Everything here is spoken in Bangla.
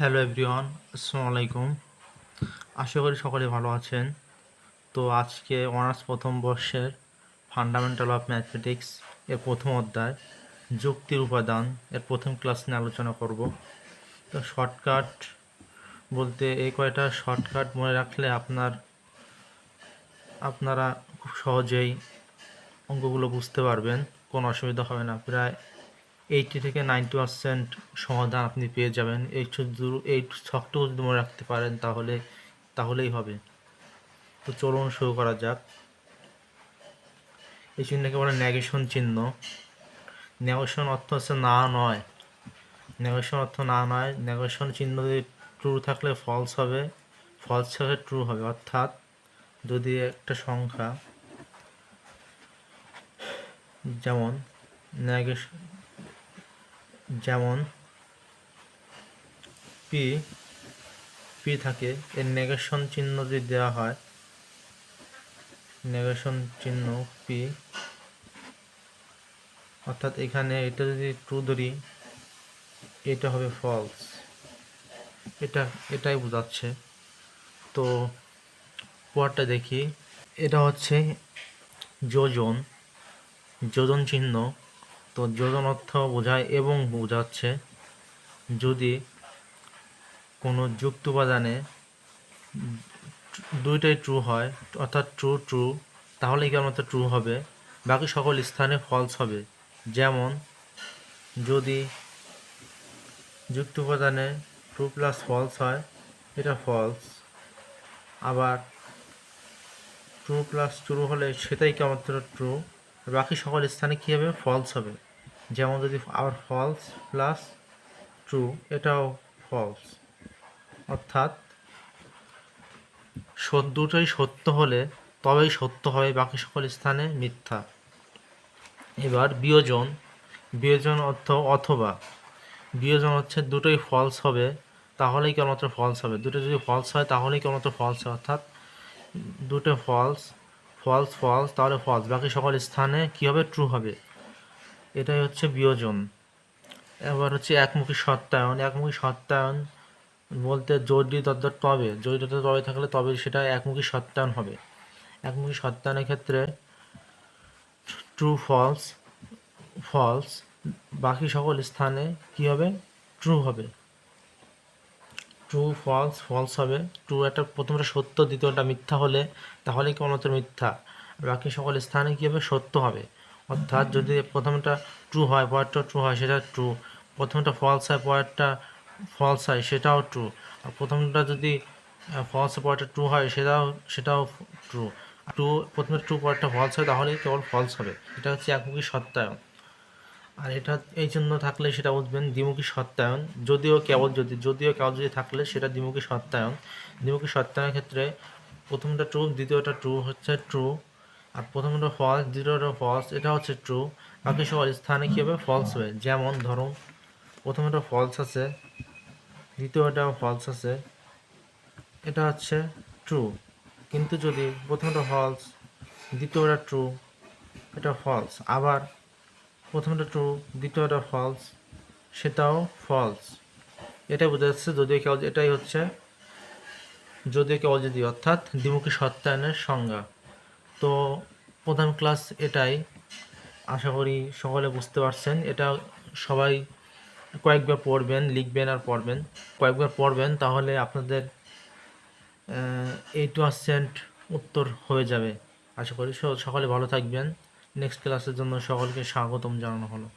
হ্যালো এভরিওয়ান, আসসালামু আলাইকুম। আশা করি সকলে ভালো আছেন। তো আজকে অনার্স প্রথম বর্ষের ফান্ডামেন্টাল অফ ম্যাথমেটিক্স এর প্রথম অধ্যায় যুক্তির উপাদান এর প্রথম ক্লাস নিয়ে আলোচনা করব। তো শর্টকাট বলতে এই কয়টা শর্টকাট মনে রাখলে আপনারা খুব সহজেই অঙ্কগুলো বুঝতে পারবেন, কোনো অসুবিধা হবে না। প্রায় 80 থেকে 90% সমাধান আপনি পেয়ে যাবেন। এই ছকটুকু যদি মনে রাখতে পারেন তাহলেই হবে। তো চলুন শুরু করা যাক। এই চিহ্নকে বলে নেগেশন চিহ্ন। নেগেশন অর্থ হচ্ছে না নয়। নেগেশন অর্থ না নয়। নেগেশন চিহ্ন যদি ট্রু থাকলে ফলস হবে, ফলস থাকলে ট্রু হবে। অর্থাৎ যদি একটা সংখ্যা যেমন নেগেশন যেমন পি থাকে, এর নেগেশন চিহ্ন যদি দেওয়া হয়, নেগেশন চিহ্ন পি, অর্থাৎ এখানে এটা যদি ট্রু ধরি এটা হবে ফলস। এটাই বোঝাচ্ছে। তো পরটা দেখি। এটা হচ্ছে যোজন চিহ্ন। তো যোজন অর্থ বোঝায় এবং বোঝাচ্ছে যদি কোনো যুক্ত উপাদানে দুইটাই ট্রু হয়, অর্থাৎ ট্রু তাহলে কেবলমাত্র ট্রু হবে, বাকি সকল স্থানে ফলস হবে। যেমন যদি যুক্ত উপাদানে ট্রু প্লাস ফলস হয়, এটা ফলস। আবার ট্রু প্লাস ট্রু হলে সেটাই কেবলমাত্র ট্রু, বাকি সকল স্থানে কী হবে? ফলস হবে। যেমন যদি আবার ফলস প্লাস ট্রু, এটাও ফলস। অর্থাৎ দুটোই সত্য হলে তবেই সত্য হবে, বাকি সকল স্থানে মিথ্যা। এবার বিয়োজন অর্থ অথবা। বিয়োজন হচ্ছে দুটোই ফলস হবে তাহলেই কেবলমাত্র ফলস হবে। দুটো যদি ফলস হয় তাহলেই কেবলমাত্র ফলস হয়। অর্থাৎ দুটো ফলস তাহলে ফলস, বাকি সকল স্থানে কী হবে? ট্রু হবে। এটাই হচ্ছে বিয়োজন। এবার হচ্ছে একমুখী সত্যায়ন বলতে যদি তবে থাকলে তবে সেটা একমুখী সত্যায়ন হবে। একমুখী সত্যায়নের ক্ষেত্রে ট্রু ফলস, বাকি সকল স্থানে কি হবে? ট্রু হবে। ট্রু ফলস হবে। ট্রু একটা প্রথমটা সত্য, দ্বিতীয়টা মিথ্যা হলে তাহলে কেবলমাত্র মিথ্যা, বাকি সকল স্থানে কী হবে? সত্য হবে। অর্থাৎ যদি প্রথমটা ট্রু হয় পরেরটা ট্রু হয়, সেটা ট্রু। প্রথমটা ফলস হয় পরেরটা ফলস হয়, সেটাও ট্রু। আর প্রথমটা যদি ফলস পরেরটা ট্রু হয়, সেটাও ট্রু। প্রথমে ট্রু পরেরটা ফলস হয় তাহলেই কেবল ফলস হবে। এটা হচ্ছে একমুখী সত্যায়ন। আর এটা এই জন্য থাকলে সেটা বুঝবেন দ্বিমুখী সত্যায়ন। যদিও কেবল যদি থাকলে সেটা দ্বিমুখী সত্যায়ন। দ্বিমুখী সত্যায়নের ক্ষেত্রে প্রথমটা ট্রু, দ্বিতীয়টা ট্রু হচ্ছে ট্রু, আর প্রথমটা ফলস, দ্বিতীয়টা ফলস, এটা হচ্ছে ট্রু, বাকি সকল স্থানে কী হবে? ফলস হবে। যেমন ধরুন প্রথমটা ফলস আছে, দ্বিতীয়টাও ফলস আছে, এটা হচ্ছে ট্রু। কিন্তু যদি প্রথমটা ফলস, দ্বিতীয়টা ট্রু, এটা ফলস। আবার প্রথমটা ট্রু, দ্বিতীয়টা ফলস, সেটাও ফলস। এটাই বোঝা যাচ্ছে যদিও কেউ যদি, অর্থাৎ দ্বিমুখী সত্যায়নের সংজ্ঞা। তো প্রথম ক্লাস এটাই। আশা করি সকলে বুঝতে পারছেন। এটা সবাই কয়েকবার পড়বেন, লিখবেন আর পড়বেন। কয়েকবার পড়বেন তাহলে আপনাদের 80% উত্তর হয়ে যাবে। আশা করি সকলে ভালো থাকবেন। নেক্সট ক্লাসের জন্য সকলকে স্বাগতম জানানো হলো।